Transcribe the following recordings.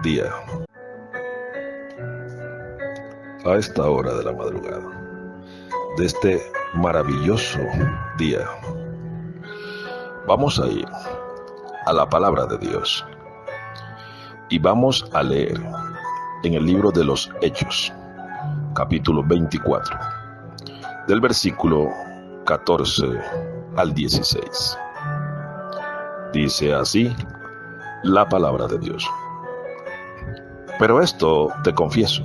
día, a esta hora de la madrugada, de este maravilloso día. Vamos a ir a la palabra de Dios y vamos a leer en el libro de los Hechos, capítulo 24, del versículo 14 al 16. Dice así la palabra de Dios. Pero esto te confieso,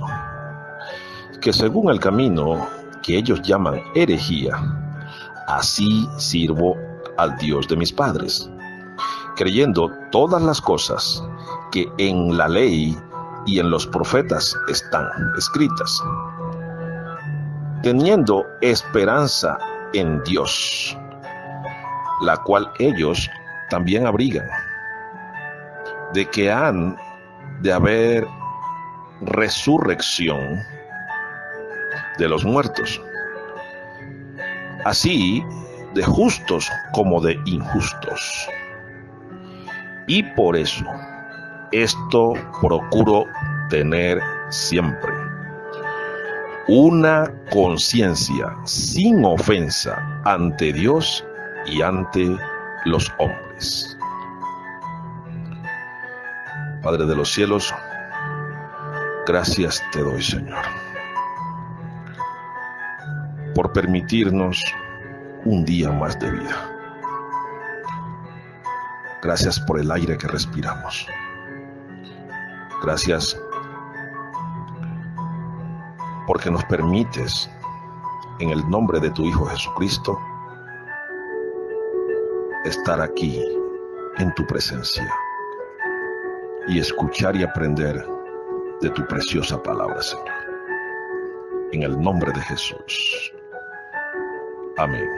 que según el camino que ellos llaman herejía, así sirvo al Dios de mis padres, creyendo todas las cosas que en la ley y en los profetas están escritas, teniendo esperanza en Dios, la cual ellos también abrigan, de que han de haber resurrección de los muertos, así de justos como de injustos. Y por eso, esto procuro tener siempre: una conciencia sin ofensa ante Dios y ante los hombres. Padre de los cielos, gracias te doy, Señor, por permitirnos un día más de vida. Gracias por el aire que respiramos. Gracias porque nos permites, en el nombre de tu Hijo Jesucristo, estar aquí en tu presencia y escuchar y aprender de tu preciosa palabra, Señor. En el nombre de Jesús. Amén.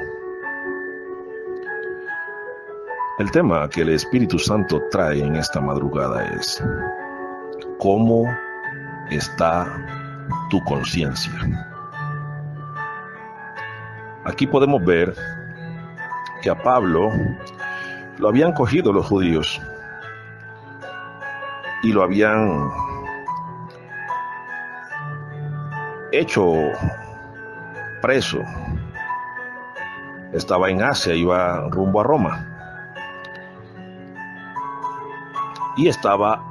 El tema que el Espíritu Santo trae en esta madrugada es: ¿cómo está tu conciencia? Aquí podemos ver que a Pablo lo habían cogido los judíos y lo habían hecho preso. Estaba en Asia, iba rumbo a Roma y estaba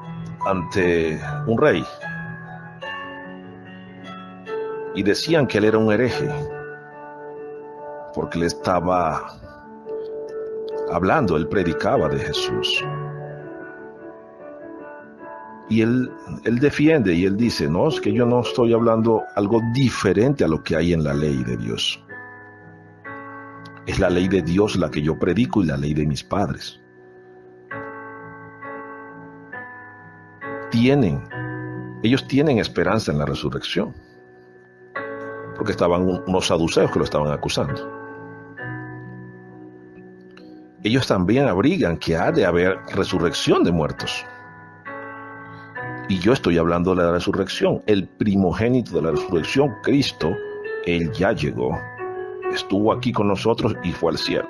ante un rey y decían que él era un hereje porque le estaba hablando, él predicaba de Jesús. Y él defiende y él dice: no, es que yo no estoy hablando algo diferente a lo que hay en la ley de Dios. Es la ley de Dios la que yo predico y la ley de mis padres. Ellos tienen esperanza en la resurrección, porque estaban unos saduceos que lo estaban acusando. Ellos también abrigan que ha de haber resurrección de muertos. Y yo estoy hablando de la resurrección, el primogénito de la resurrección, Cristo. Él ya llegó, estuvo aquí con nosotros y fue al cielo.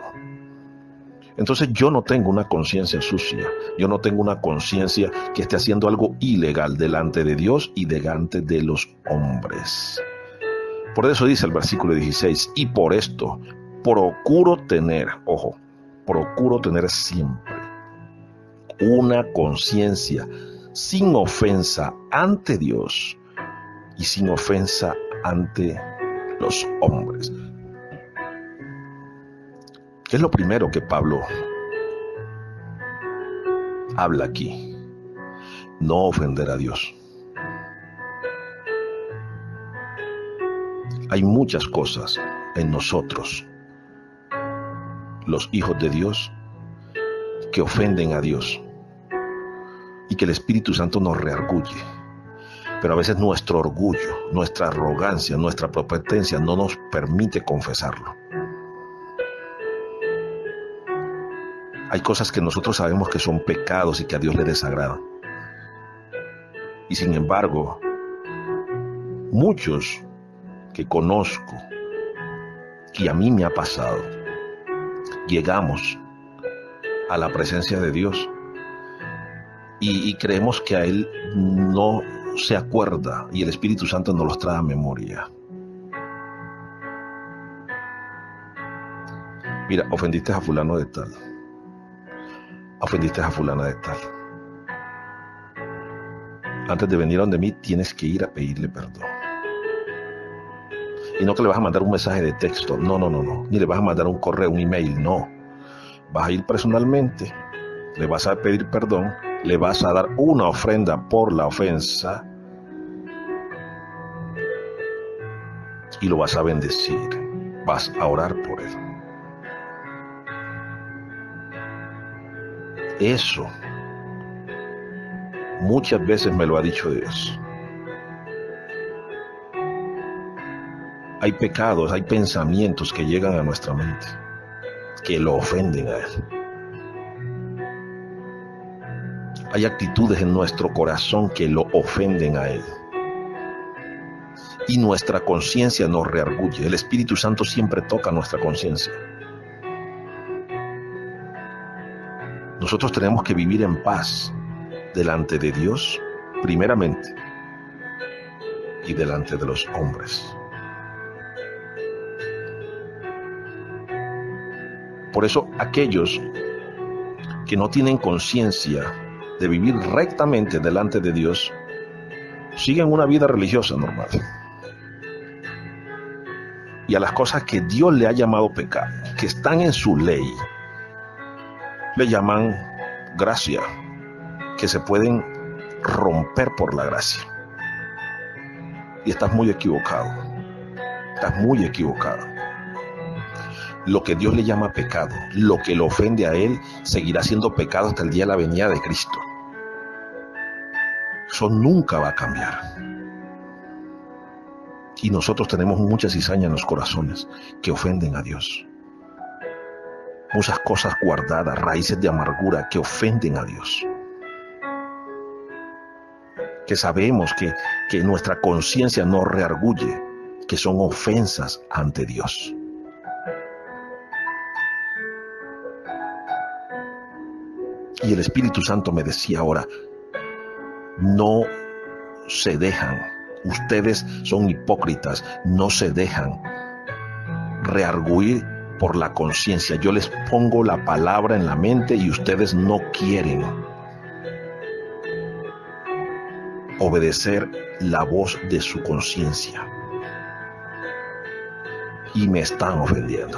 Entonces yo no tengo una conciencia sucia, yo no tengo una conciencia que esté haciendo algo ilegal delante de Dios y delante de los hombres. Por eso dice el versículo 16: y por esto procuro tener siempre una conciencia sin ofensa ante Dios y sin ofensa ante los hombres. ¿Qué es lo primero que Pablo habla aquí? No ofender a Dios. Hay muchas cosas en nosotros, los hijos de Dios, que ofenden a Dios y que el Espíritu Santo nos reargulle. Pero a veces nuestro orgullo, nuestra arrogancia, nuestra prepotencia no nos permite confesarlo. Hay cosas que nosotros sabemos que son pecados y que a Dios le desagradan. Y sin embargo, muchos que conozco, y a mí me ha pasado, llegamos a la presencia de Dios y creemos que a Él no se acuerda y el Espíritu Santo nos los trae a memoria. Mira, ofendiste a fulano de tal. Ofendiste a fulana de tal. Antes de venir a donde mí, tienes que ir a pedirle perdón. Y no que le vas a mandar un mensaje de texto. No. Ni le vas a mandar un correo, un email. No. Vas a ir personalmente. Le vas a pedir perdón. Le vas a dar una ofrenda por la ofensa. Y lo vas a bendecir. Vas a orar por él. Eso muchas veces me lo ha dicho Dios. Hay pecados, hay pensamientos que llegan a nuestra mente que lo ofenden a Él. Hay actitudes en nuestro corazón que lo ofenden a Él. Y nuestra conciencia nos reargulle. El Espíritu Santo siempre toca nuestra conciencia. Nosotros tenemos que vivir en paz delante de Dios, primeramente, y delante de los hombres. Por eso, aquellos que no tienen conciencia de vivir rectamente delante de Dios, siguen una vida religiosa normal. Y a las cosas que Dios le ha llamado pecado, que están en su ley, le llaman gracia, que se pueden romper por la gracia. Y estás muy equivocado. Estás muy equivocado. Lo que Dios le llama pecado, lo que lo ofende a Él, seguirá siendo pecado hasta el día de la venida de Cristo. Eso nunca va a cambiar. Y nosotros tenemos mucha cizaña en los corazones que ofenden a Dios. Muchas cosas guardadas, raíces de amargura que ofenden a Dios. Que sabemos que nuestra conciencia nos reargulle, que son ofensas ante Dios. Y el Espíritu Santo me decía ahora, no se dejan, ustedes son hipócritas, no se dejan reargüir por la conciencia. Yo les pongo la palabra en la mente y ustedes no quieren obedecer la voz de su conciencia. Y me están ofendiendo.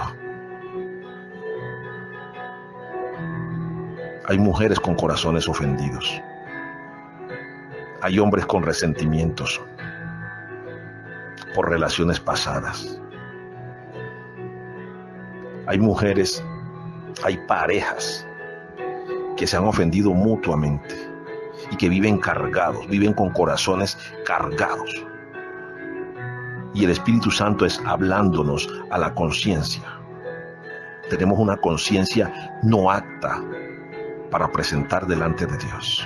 Hay mujeres con corazones ofendidos. Hay hombres con resentimientos por relaciones pasadas. Hay mujeres, hay parejas que se han ofendido mutuamente y que viven cargados, viven con corazones cargados. Y el Espíritu Santo es hablándonos a la conciencia. Tenemos una conciencia no apta para presentar delante de Dios.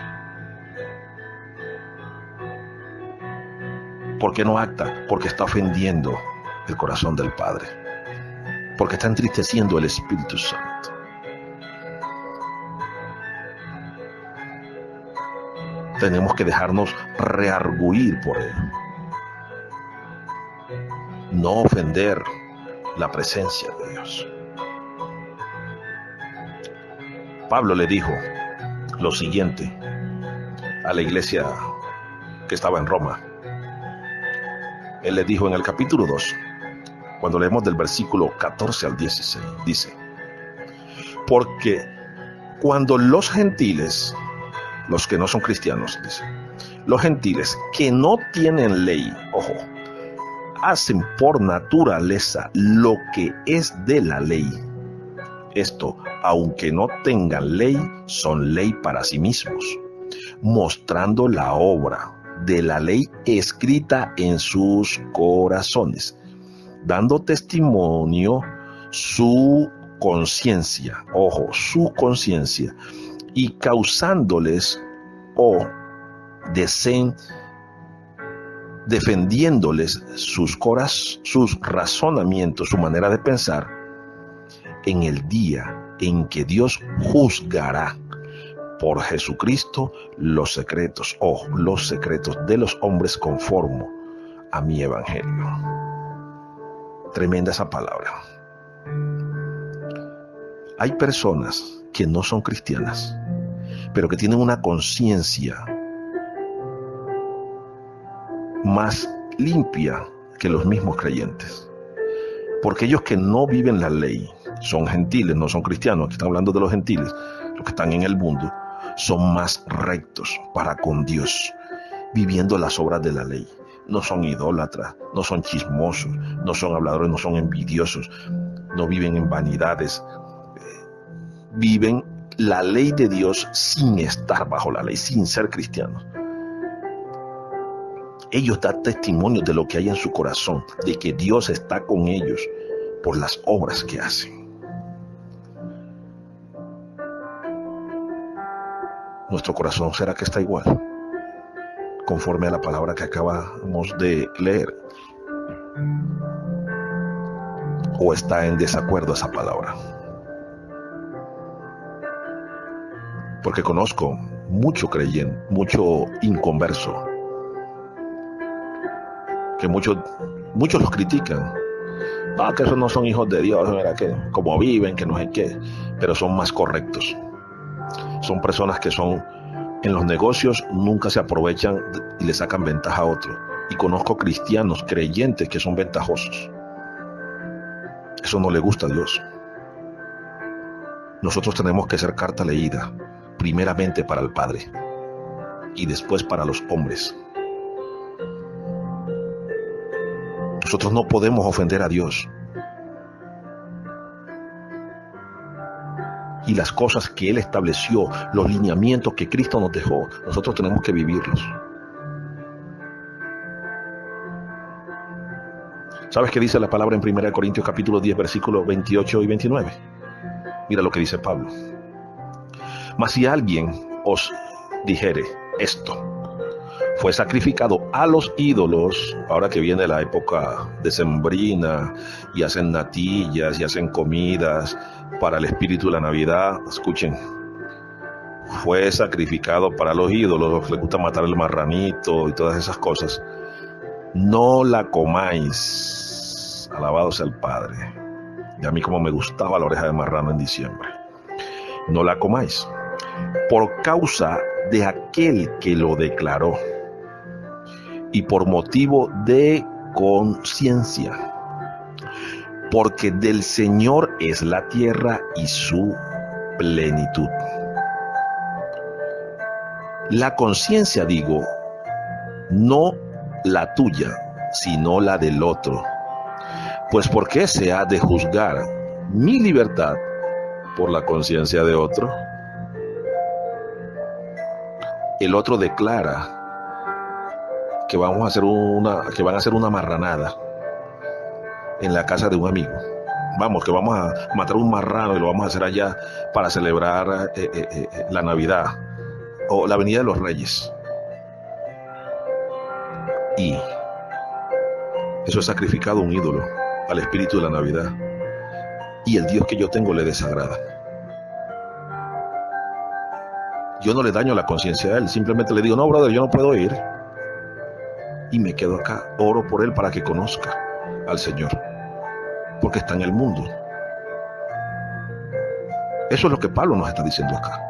¿Por qué no apta? Porque está ofendiendo el corazón del Padre. Porque está entristeciendo el Espíritu Santo. Tenemos que dejarnos reargüir por Él. No ofender la presencia de Dios. Pablo le dijo lo siguiente a la iglesia que estaba en Roma. Él le dijo en el capítulo 2, cuando leemos del versículo 14 al 16, dice: porque cuando los gentiles, los que no son cristianos, dice, los gentiles que no tienen ley, ojo, hacen por naturaleza lo que es de la ley. Esto, aunque no tengan ley, son ley para sí mismos, mostrando la obra de la ley escrita en sus corazones, dando testimonio su conciencia, ojo, su conciencia, y causándoles o defendiéndoles sus razonamientos, su manera de pensar, en el día en que Dios juzgará por Jesucristo los secretos de los hombres conformo a mi evangelio. Tremenda esa palabra. Hay personas que no son cristianas, pero que tienen una conciencia más limpia que los mismos creyentes. Porque ellos que no viven la ley, son gentiles, no son cristianos, aquí están hablando de los gentiles, los que están en el mundo, son más rectos para con Dios, viviendo las obras de la ley. No son idólatras, no son chismosos, no son habladores, no son envidiosos, no viven en vanidades. Viven la ley de Dios sin estar bajo la ley, sin ser cristianos. Ellos dan testimonio de lo que hay en su corazón, de que Dios está con ellos por las obras que hacen. Nuestro corazón, ¿será que está igual? Conforme a la palabra que acabamos de leer. ¿O está en desacuerdo esa palabra? Porque conozco mucho creyente, mucho inconverso, que muchos los critican. Que esos no son hijos de Dios, ¿verdad? Que como viven, que no sé qué, pero son más correctos. Son personas que son en los negocios, nunca se aprovechan y le sacan ventaja a otro. Y conozco cristianos, creyentes que son ventajosos. Eso no le gusta a Dios. Nosotros tenemos que ser carta leída, primeramente para el Padre y después para los hombres. Nosotros no podemos ofender a Dios. Y las cosas que Él estableció, los lineamientos que Cristo nos dejó, nosotros tenemos que vivirlos. ¿Sabes qué dice la palabra en 1 Corintios capítulo 10, versículos 28 y 29? Mira lo que dice Pablo. Mas si alguien os dijere esto, fue sacrificado a los ídolos, ahora que viene la época decembrina y hacen natillas y hacen comidas para el espíritu de la Navidad, escuchen, fue sacrificado para los ídolos, les gusta matar el marranito y todas esas cosas, no la comáis, alabado sea el Padre. Y a mí como me gustaba la oreja de marrano en diciembre. No la comáis, por causa de aquel que lo declaró y por motivo de conciencia, porque del Señor es la tierra y su plenitud. La conciencia, digo, no la tuya, sino la del otro. Pues ¿por qué se ha de juzgar mi libertad por la conciencia de otro? El otro declara que van a hacer una marranada en la casa de un amigo. Que vamos a matar un marrano y lo vamos a hacer allá para celebrar la Navidad o la venida de los Reyes. Y eso es sacrificado a un ídolo, al espíritu de la Navidad. Y el Dios que yo tengo le desagrada. Yo no le daño la conciencia a él, simplemente le digo, no, brother, yo no puedo ir. Y me quedo acá, oro por él para que conozca al Señor, porque está en el mundo. Eso es lo que Pablo nos está diciendo acá.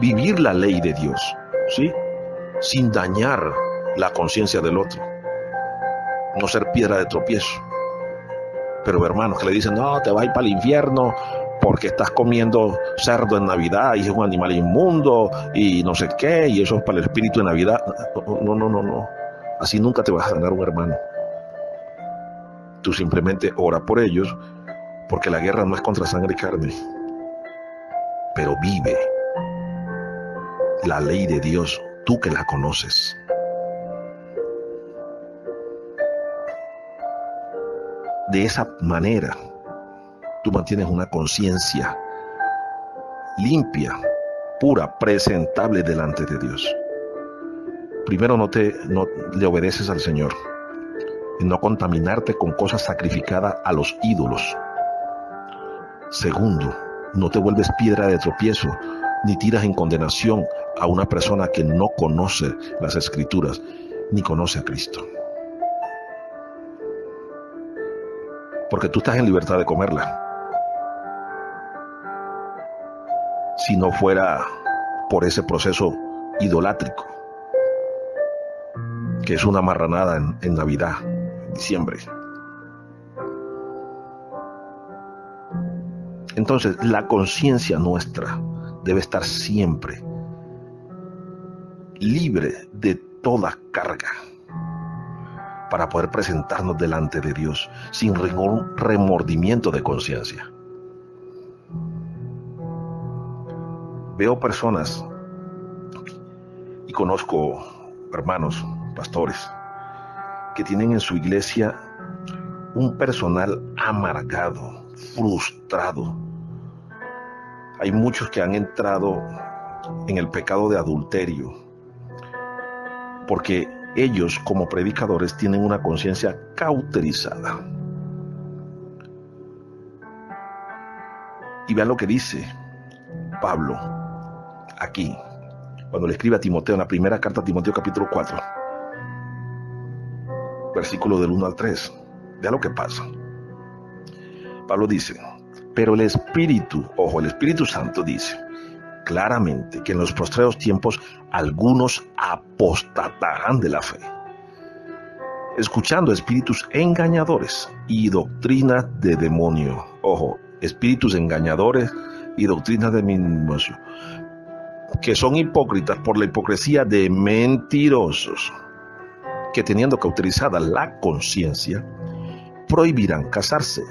Vivir la ley de Dios, ¿sí? Sin dañar la conciencia del otro. No ser piedra de tropiezo. Pero hermanos que le dicen, no, te vas a ir para el infierno porque estás comiendo cerdo en Navidad y es un animal inmundo y no sé qué, y eso es para el espíritu de Navidad. No. Así nunca te vas a ganar un hermano. Tú simplemente ora por ellos, porque la guerra no es contra sangre y carne, pero vive la ley de Dios, tú que la conoces. De esa manera, tú mantienes una conciencia limpia, pura, presentable delante de Dios. Primero, no le obedeces al Señor, y no contaminarte con cosas sacrificadas a los ídolos. Segundo, no te vuelves piedra de tropiezo ni tiras en condenación a una persona que no conoce las Escrituras ni conoce a Cristo. Porque tú estás en libertad de comerla. Si no fuera por ese proceso idolátrico, que es una marranada en Navidad, en diciembre. Entonces, la conciencia nuestra debe estar siempre libre de toda carga para poder presentarnos delante de Dios sin ningún remordimiento de conciencia. Veo personas y conozco hermanos, pastores, que tienen en su iglesia un personal amargado, frustrado. Hay muchos que han entrado en el pecado de adulterio porque ellos como predicadores tienen una conciencia cauterizada. Y vean lo que dice Pablo aquí, cuando le escribe a Timoteo en la primera carta a Timoteo capítulo 4, versículo del 1 al 3. Vean lo que pasa. Pablo dice, pero el Espíritu Santo dice claramente que en los postreros tiempos algunos apostatarán de la fe, escuchando espíritus engañadores y doctrinas de demonio. Espíritus engañadores y doctrinas de demonio, que son hipócritas por la hipocresía de mentirosos, que teniendo cauterizada la conciencia, prohibirán casarse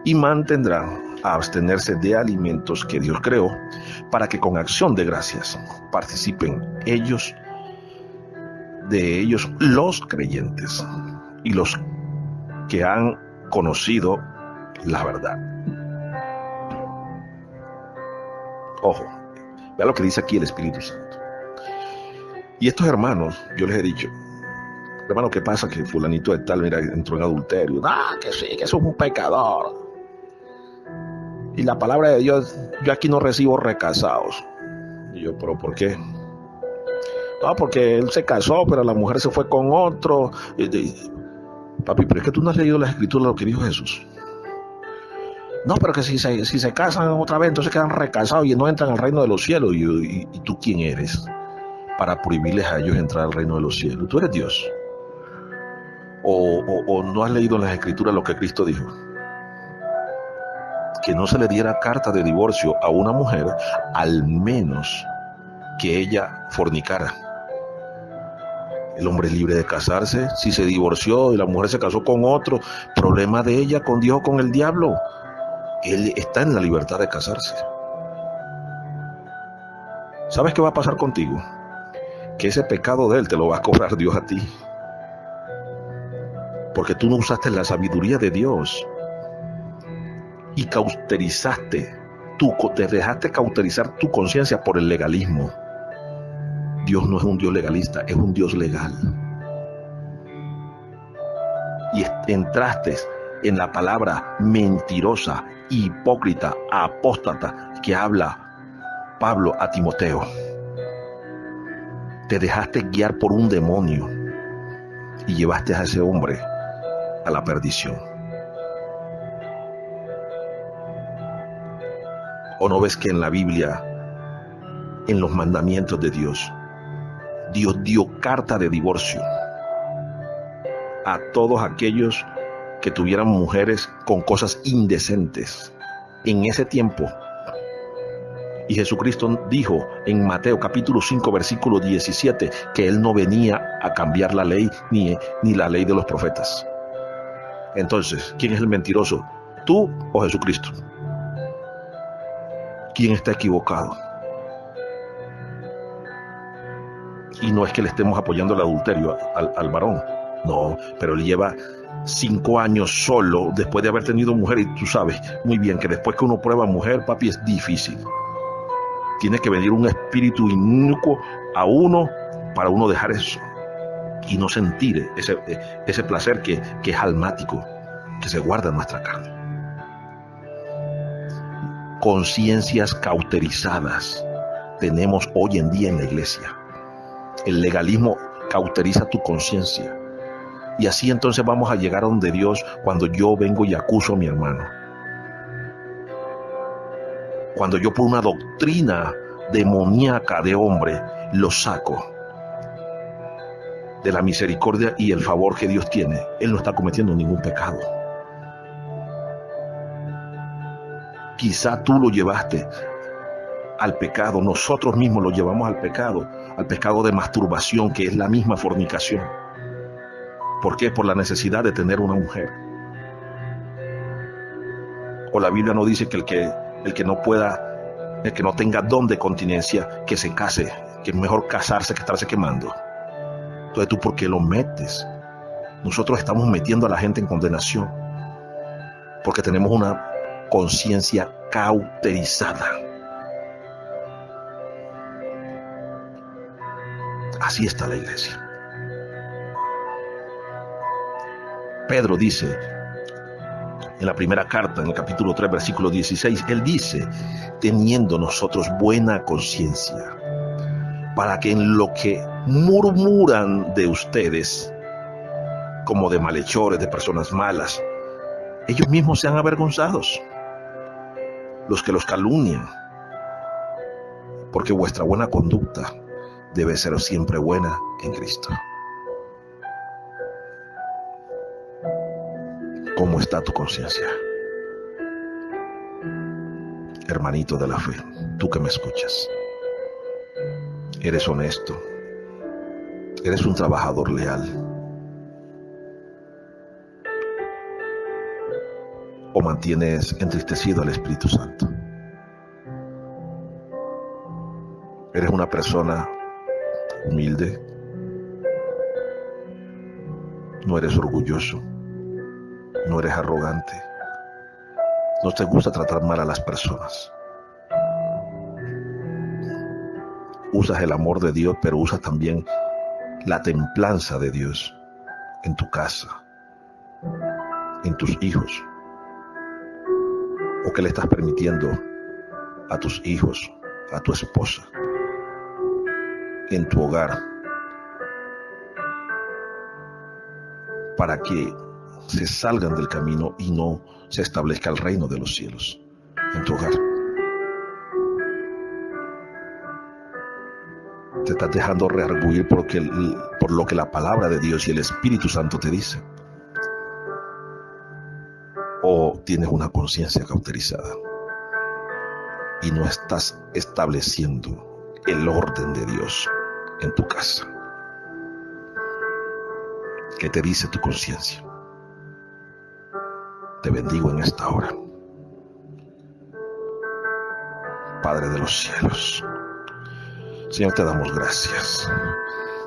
y mantendrán a abstenerse de alimentos que Dios creó, para que con acción de gracias participen de ellos los creyentes y los que han conocido la verdad. Vea lo que dice aquí el Espíritu Santo. Y estos hermanos, yo les he dicho, hermano, ¿qué pasa? Que fulanito de tal, mira, entró en adulterio. Que sí, que eso es un pecador. Y la palabra de Dios, yo aquí no recibo recasados. Y yo, ¿pero por qué? No, porque él se casó, pero la mujer se fue con otro. Papi, pero es que tú no has leído las Escrituras, lo que dijo Jesús. No, pero que si se casan otra vez, entonces quedan recasados y no entran al reino de los cielos. ¿Y tú quién eres para prohibirles a ellos entrar al reino de los cielos? ¿Tú eres Dios? ¿O no has leído en las Escrituras lo que Cristo dijo? Que no se le diera carta de divorcio a una mujer, al menos que ella fornicara. El hombre es libre de casarse. Si se divorció y la mujer se casó con otro, problema de ella con Dios o con el diablo. Él está en la libertad de casarse. ¿Sabes qué va a pasar contigo? Que ese pecado de él te lo va a cobrar Dios a ti. Porque tú no usaste la sabiduría de Dios y cauterizaste, te dejaste cauterizar tu conciencia por el legalismo. Dios no es un Dios legalista, es un Dios legal. Y entraste en la palabra mentirosa, hipócrita, apóstata que habla Pablo a Timoteo. Te dejaste guiar por un demonio y llevaste a ese hombre a la perdición. ¿O no ves que en la Biblia, en los mandamientos de Dios, Dios dio carta de divorcio a todos aquellos que tuvieran mujeres con cosas indecentes en ese tiempo? Y Jesucristo dijo en Mateo capítulo 5 versículo 17 que Él no venía a cambiar la ley ni la ley de los profetas. Entonces, ¿quién es el mentiroso? ¿Tú o Jesucristo? ¿Quién está equivocado? Y no es que le estemos apoyando el adulterio al varón, no, pero él lleva 5 años solo después de haber tenido mujer, y tú sabes muy bien que después que uno prueba mujer, papi, es difícil. Tiene que venir un espíritu inicuo a uno para uno dejar eso y no sentir ese placer que es almático, que se guarda en nuestra carne. conciencias cauterizadas tenemos hoy en día en la iglesia. El legalismo cauteriza tu conciencia. Y así entonces vamos a llegar a donde Dios cuando yo vengo y acuso a mi hermano. Cuando yo por una doctrina demoníaca de hombre lo saco de la misericordia y el favor que Dios tiene, él no está cometiendo ningún pecado. Quizá tú lo llevaste al pecado, nosotros mismos lo llevamos al pecado de masturbación, que es la misma fornicación. ¿Por qué? Por la necesidad de tener una mujer. O la Biblia no dice que el que no tenga don de continencia, que se case, que es mejor casarse que estarse quemando. Entonces, ¿tú por qué lo metes? Nosotros estamos metiendo a la gente en condenación porque tenemos una conciencia cauterizada. Así está la iglesia. Pedro dice en la primera carta, en el capítulo 3, versículo 16, él dice: teniendo nosotros buena conciencia, para que en lo que murmuran de ustedes, como de malhechores, de personas malas, ellos mismos sean avergonzados, los que los calumnian, porque vuestra buena conducta debe ser siempre buena en Cristo. ¿Cómo está tu conciencia? Hermanito de la fe, tú que me escuchas, ¿eres honesto? ¿Eres un trabajador leal? ¿O mantienes entristecido al Espíritu Santo? ¿Eres una persona humilde? ¿No eres orgulloso? ¿No eres arrogante? ¿No te gusta tratar mal a las personas? Usas el amor de Dios, pero usas también la templanza de Dios en tu casa, en tus hijos. ¿O qué le estás permitiendo a tus hijos, a tu esposa, en tu hogar, para que se salgan del camino y no se establezca el reino de los cielos en tu hogar? Te estás dejando reargüir por lo que la palabra de Dios y el Espíritu Santo te dice. O tienes una conciencia cauterizada y no estás estableciendo el orden de Dios en tu casa. ¿Qué te dice tu conciencia? Te bendigo en esta hora. Padre de los cielos, Señor, te damos gracias.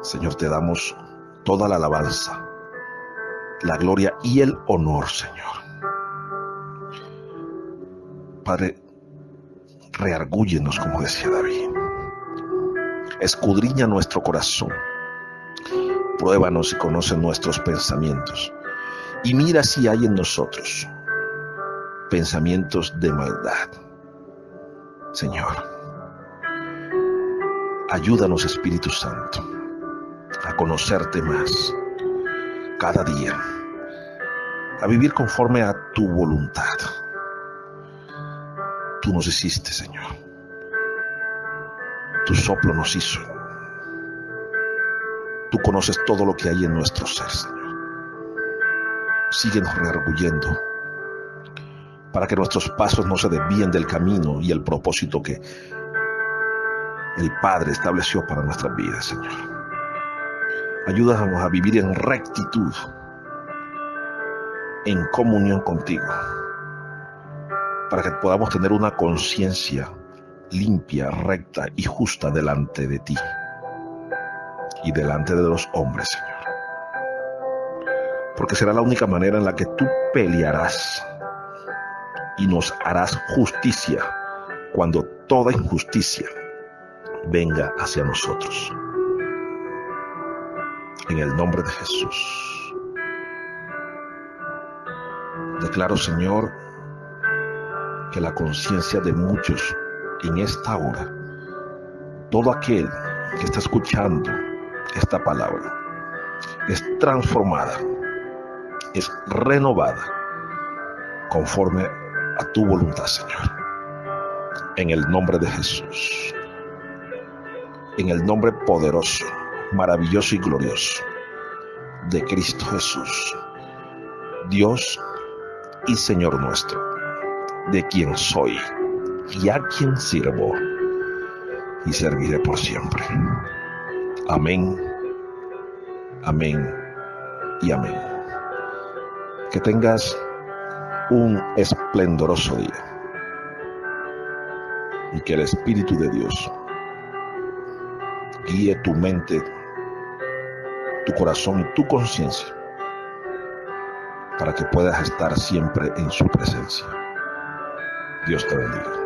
Señor, te damos toda la alabanza, la gloria y el honor, Señor. Padre, reargúyenos, como decía David. Escudriña nuestro corazón. Pruébanos y conoce nuestros pensamientos. Y mira si hay en nosotros pensamientos de maldad. Señor, ayúdanos, Espíritu Santo, a conocerte más cada día, a vivir conforme a tu voluntad. Tú nos hiciste, Señor. Tu soplo nos hizo. Tú conoces todo lo que hay en nuestro ser, Señor. Síguenos rearguyendo para que nuestros pasos no se desvíen del camino y el propósito que el Padre estableció para nuestras vidas, Señor. Ayúdanos a vivir en rectitud, en comunión contigo, para que podamos tener una conciencia limpia, recta y justa delante de ti y delante de los hombres, Señor. Porque será la única manera en la que tú pelearás y nos harás justicia cuando toda injusticia venga hacia nosotros. En el nombre de que la conciencia de muchos en esta hora, todo aquel que está escuchando esta palabra, es transformada, es renovada conforme a tu voluntad, Señor. En el nombre de Jesús, en el nombre poderoso, maravilloso y glorioso de Cristo Jesús, Dios y Señor nuestro, de quien soy y a quien sirvo y serviré por siempre. Amén, amén y amén. Que tengas un esplendoroso día y que el Espíritu de Dios guíe tu mente, tu corazón y tu conciencia para que puedas estar siempre en su presencia. Dios te bendiga.